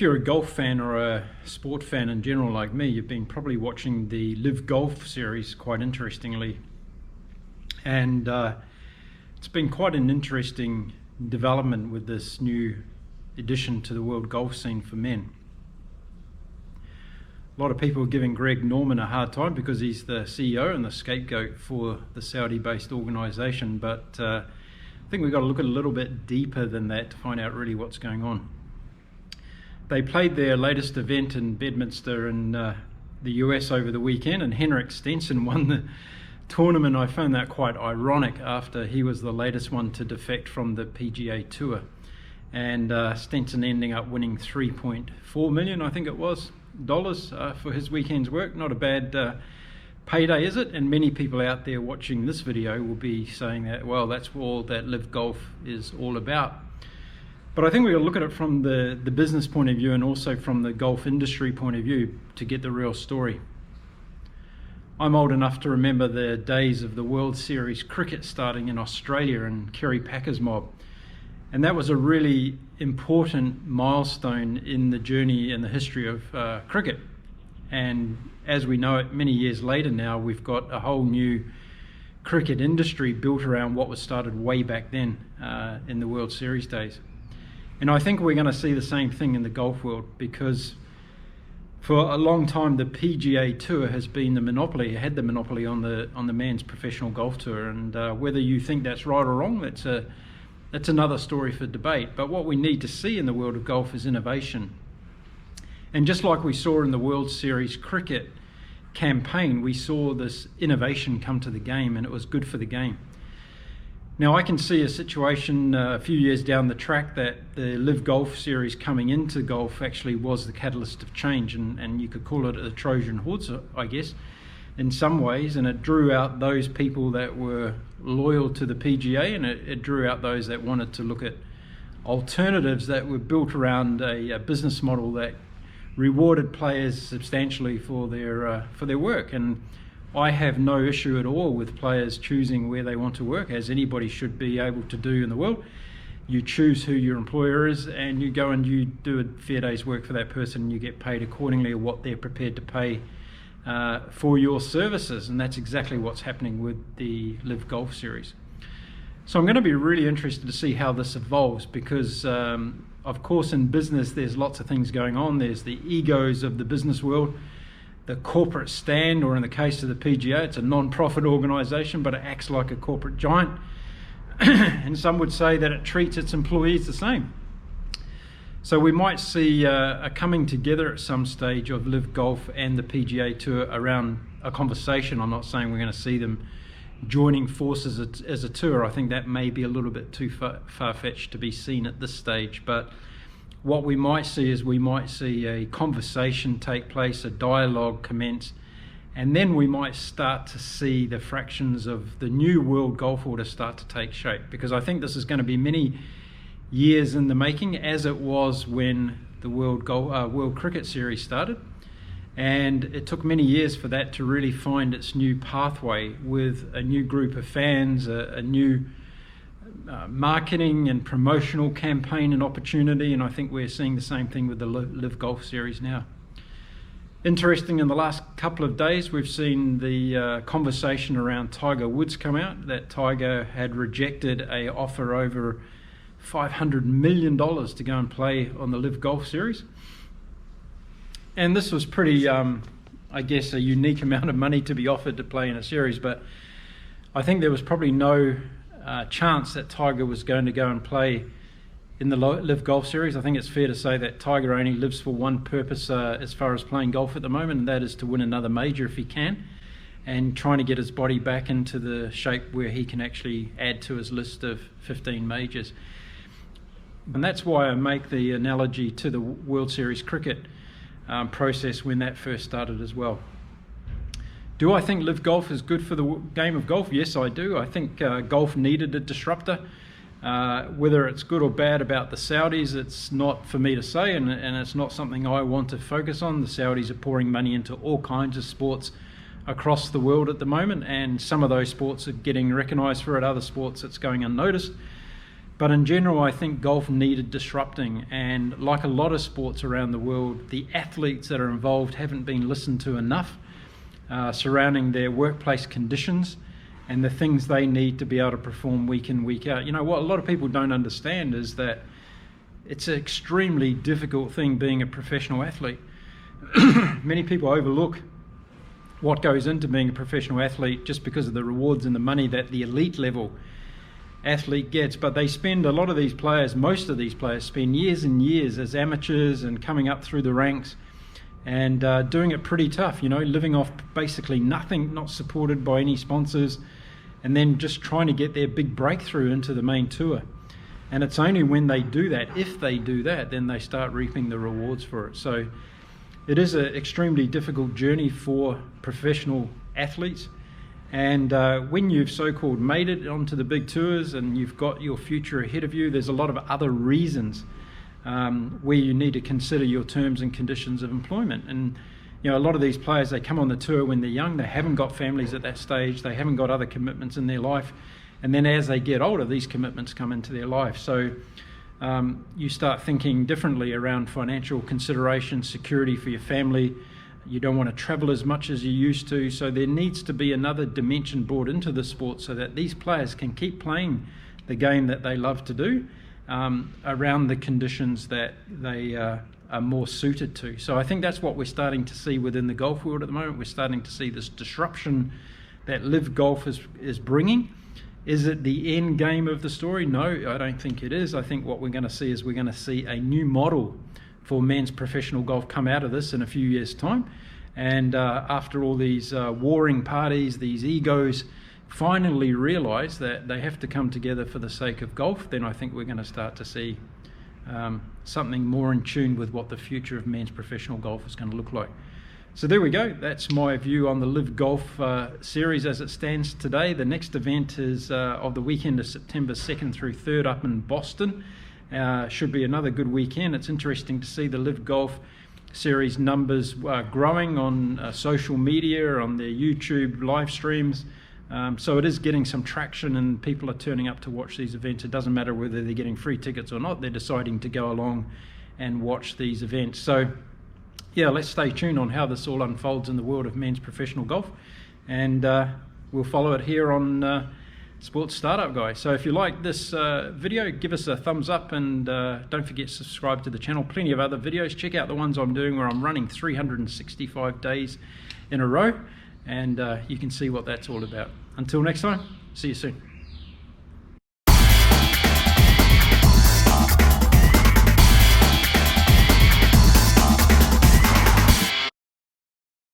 If you're a golf fan or a sport fan in general like me, you've been probably watching the LIV Golf series quite interestingly. And it's been quite an interesting development with this new addition to the world golf scene for men. A lot of people are giving Greg Norman a hard time because he's the CEO and the scapegoat for the Saudi-based organisation, but I think we've got to look a little bit deeper than that to find out really what's going on. They played their latest event in Bedminster in the US over the weekend, and Henrik Stenson won the tournament. I found that quite ironic after he was the latest one to defect from the PGA Tour. And Stenson ending up winning $3.4 million, I think it was, for his weekend's work. Not a bad payday, is it? And many people out there watching this video will be saying that, well, that's all that LIV Golf is all about. But I think we've got to look at it from the business point of view and also from the golf industry point of view to get the real story. I'm old enough to remember the days of the World Series cricket starting in Australia and Kerry Packer's mob. And that was a really important milestone in the journey and the history of cricket. And as we know it, many years later now, we've got a whole new cricket industry built around what was started way back then in the World Series days. And I think we're going to see the same thing in the golf world, because for a long time the PGA Tour has been had the monopoly on the men's professional golf tour. And whether you think that's right or wrong, that's another story for debate. But what we need to see in the world of golf is innovation. And just like we saw in the World Series cricket campaign, we saw this innovation come to the game, and it was good for the game. Now, I can see a situation a few years down the track that the LIV Golf series coming into golf actually was the catalyst of change, and you could call it a Trojan horse, I guess, in some ways. And it drew out those people that were loyal to the PGA, and it drew out those that wanted to look at alternatives that were built around a business model that rewarded players substantially for their work. And I have no issue at all with players choosing where they want to work, as anybody should be able to do in the world. You choose who your employer is, and you go and you do a fair day's work for that person, and you get paid accordingly what they're prepared to pay for your services. And that's exactly what's happening with the LIV Golf series. So I'm going to be really interested to see how this evolves, because of course in business there's lots of things going on. There's the egos of the business world, the corporate stand, or in the case of the PGA, it's a non-profit organisation, but it acts like a corporate giant. And some would say that it treats its employees the same. So we might see a coming together at some stage of LIV Golf and the PGA Tour around a conversation. I'm not saying we're going to see them joining forces as a tour. I think that may be a little bit too far-fetched to be seen at this stage. But what we might see is a conversation take place, a dialogue commence, and then we might start to see the fractions of the new world golf order start to take shape. Because I think this is going to be many years in the making, as it was when the World Cricket Series started. And it took many years for that to really find its new pathway with a new group of fans, a new marketing and promotional campaign and opportunity. And I think we're seeing the same thing with the LIV Golf series now. Interesting, in the last couple of days we've seen the conversation around Tiger Woods come out, that Tiger had rejected an offer over $500 million to go and play on the LIV Golf series. And this was pretty, I guess, a unique amount of money to be offered to play in a series. But I think there was probably no chance that Tiger was going to go and play in the LIV Golf series. I think it's fair to say that Tiger only lives for one purpose as far as playing golf at the moment, and that is to win another major if he can, and trying to get his body back into the shape where he can actually add to his list of 15 majors. And that's why I make the analogy to the World Series cricket process when that first started as well. Do I think LIV Golf is good for the game of golf? Yes, I do. I think golf needed a disruptor. Whether it's good or bad about the Saudis, it's not for me to say, and it's not something I want to focus on. The Saudis are pouring money into all kinds of sports across the world at the moment, and some of those sports are getting recognised for it. Other sports, it's going unnoticed. But in general, I think golf needed disrupting, and like a lot of sports around the world, the athletes that are involved haven't been listened to enough surrounding their workplace conditions and the things they need to be able to perform week in, week out. You know, what a lot of people don't understand is that it's an extremely difficult thing being a professional athlete. Many people overlook what goes into being a professional athlete just because of the rewards and the money that the elite level athlete gets, but they spend, a lot of these players, most of these players spend years and years as amateurs and coming up through the ranks and doing it pretty tough, you know, living off basically nothing, not supported by any sponsors, and then just trying to get their big breakthrough into the main tour. And it's only when they do that, if they do that, then they start reaping the rewards for it. So it is an extremely difficult journey for professional athletes. And when you've so-called made it onto the big tours and you've got your future ahead of you, there's a lot of other reasons where you need to consider your terms and conditions of employment. And you know, a lot of these players, they come on the tour when they're young, they haven't got families at that stage, they haven't got other commitments in their life, and then as they get older, these commitments come into their life. So you start thinking differently around financial considerations, security for your family. You don't want to travel as much as you used to, so there needs to be another dimension brought into the sport so that these players can keep playing the game that they love to do around the conditions that they are more suited to. So I think that's what we're starting to see within the golf world at the moment. We're starting to see this disruption that LIV Golf is bringing. Is it the end game of the story? No, I don't think it is. I think what we're going to see is we're going to see a new model for men's professional golf come out of this in a few years' time. And after all these warring parties, these egos finally realise that they have to come together for the sake of golf, then I think we're going to start to see something more in tune with what the future of men's professional golf is going to look like. So there we go. That's my view on the LIV Golf series as it stands today. The next event is of the weekend of September 2nd through 3rd up in Boston. Should be another good weekend. It's interesting to see the LIV Golf series numbers growing on social media, on their YouTube live streams. So it is getting some traction and people are turning up to watch these events. It doesn't matter whether they're getting free tickets or not, they're deciding to go along and watch these events. So yeah, let's stay tuned on how this all unfolds in the world of men's professional golf, and we'll follow it here on Sports Startup Guy. So if you like this video, give us a thumbs up, and don't forget to subscribe to the channel. Plenty of other videos. Check out the ones I'm doing where I'm running 365 days in a row, and you can see what that's all about. Until next time, see you soon.